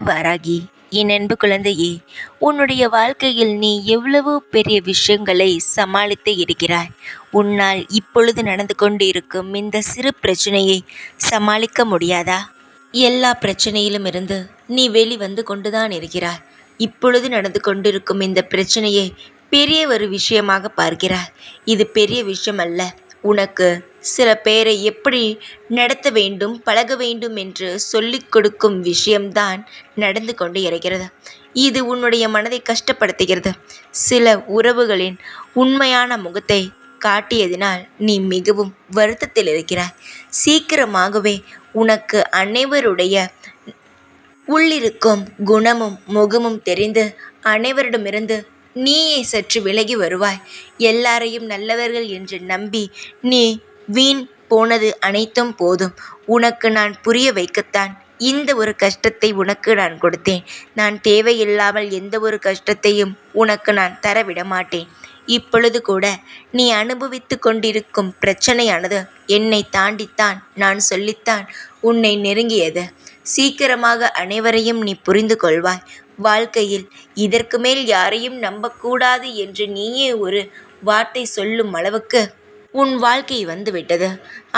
வாராகி, என் அன்பு குழந்தையே, உன்னுடைய வாழ்க்கையில் நீ எவ்வளவோ பெரிய விஷயங்களை சமாளித்து இருக்கிறாய். உன்னால் இப்பொழுது நடந்து கொண்டு இருக்கும் இந்த சிறு பிரச்சனையை சமாளிக்க முடியாதா? எல்லா பிரச்சனையிலும் இருந்து நீ வெளிவந்து கொண்டுதான் இருக்கிறாய். இப்பொழுது நடந்து கொண்டிருக்கும் இந்த பிரச்சனையை பெரிய ஒரு விஷயமாக பார்க்கிறாய். இது பெரிய விஷயம் அல்ல. உனக்கு சில பேரை எப்படி நடத்த வேண்டும், பழக வேண்டும் என்று சொல்லிக் கொடுக்கும் விஷயம்தான் நடந்து கொண்டு இருக்கிறது. இது உன்னுடைய மனதை கஷ்டப்படுத்துகிறது. சில உறவுகளின் உண்மையான முகத்தை காட்டியதினால் நீ மிகவும் வருத்தத்தில் இருக்கிறாய். சீக்கிரமாகவே உனக்கு அனைவருடைய உள்ளிருக்கும் குணமும் முகமும் தெரிந்து அனைவரிடமிருந்து நீயே சற்று விலகி வருவாய். எல்லாரையும் நல்லவர்கள் என்று நம்பி நீ வீண் போனது அனைத்தும் போதும். உனக்கு நான் புரிய வைக்கத்தான் இந்த ஒரு கஷ்டத்தை உனக்கு நான் கொடுத்தேன். நான் தேவையில்லாமல் எந்த ஒரு கஷ்டத்தையும் உனக்கு நான் தரவிட மாட்டேன். இப்பொழுது கூட நீ அனுபவித்து கொண்டிருக்கும் பிரச்சனையானது என்னை தாண்டித்தான், நான் சொல்லித்தான் உன்னை நெருங்கியது. சீக்கிரமாக அனைவரையும் நீ புரிந்து கொள்வாய். வாழ்க்கையில் இதற்கு மேல் யாரையும் நம்பக்கூடாது என்று நீயே ஒரு வார்த்தை சொல்லும் அளவுக்கு உன் வாழ்க்கை வந்துவிட்டது.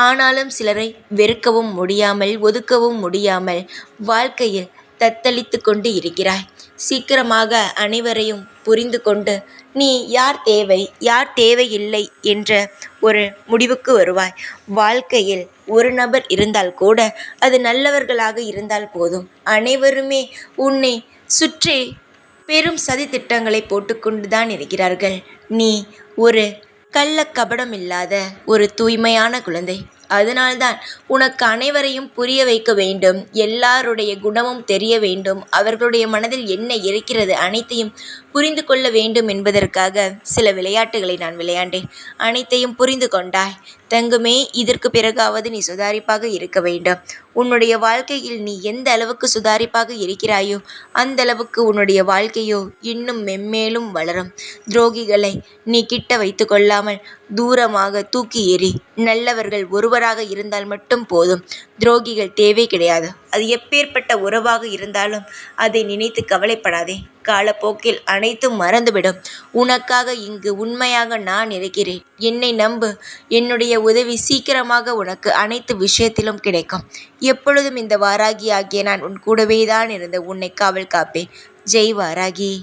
ஆனாலும் சிலரை வெறுக்கவும் முடியாமல், ஒதுக்கவும் முடியாமல் வாழ்க்கையில் தத்தளித்து கொண்டு இருக்கிறாய். சீக்கிரமாக அனைவரையும் புரிந்து கொண்டு நீ யார் தேவை, யார் தேவையில்லை என்ற ஒரு முடிவுக்கு வருவாய். வாழ்க்கையில் ஒரு நபர் இருந்தால் கூட அது நல்லவர்களாக இருந்தால் போதும். அனைவருமே உன்னை சுற்றி பெரும் சதி திட்டங்களை போட்டுக்கொண்டு தான் இருக்கிறார்கள். நீ ஒரு கள்ளக்கபடம் இல்லாத ஒரு தூய்மையான குழந்தை. அதனால்தான் உனக்கு அனைவரையும் புரிய வைக்க வேண்டும். எல்லாருடைய குணமும் தெரிய வேண்டும். அவர்களுடைய மனதில் என்ன இருக்கிறது அனைத்தையும் புரிந்து கொள்ள வேண்டும் என்பதற்காக சில விளையாட்டுகளை நான் விளையாண்டேன். அனைத்தையும் புரிந்து கொண்டாய். தங்குமே, இதற்கு பிறகாவது நீ சுதாரிப்பாக இருக்க வேண்டும். உன்னுடைய வாழ்க்கையில் நீ எந்த அளவுக்கு சுதாரிப்பாக இருக்கிறாயோ அந்த அளவுக்கு உன்னுடைய வாழ்க்கையோ இன்னும் மென்மேலும் வளரும். துரோகிகளை நீ கிட்ட வைத்து கொள்ளாமல் தூரமாக தூக்கி எறி. நல்லவர்கள் ஒருவராக இருந்தால் மட்டும் போதும். துரோகிகள் தேவை கிடையாது. அது எப்பேற்பட்ட உறவாக இருந்தாலும் அதை நினைத்து கவலைப்படாதே. காலப்போக்கில் அனைத்தும் மறந்துவிடும். உனக்காக இங்கு உண்மையாக நான் இருக்கிறேன். என்னை நம்பு. என்னுடைய உதவி சீக்கிரமாக உனக்கு அனைத்து விஷயத்திலும் கிடைக்கும். எப்பொழுதும் இந்த வாராகி ஆகிய நான் உன் கூடவே தான் இருந்து உன்னை காவல் காப்பேன். ஜெய் வாராகி.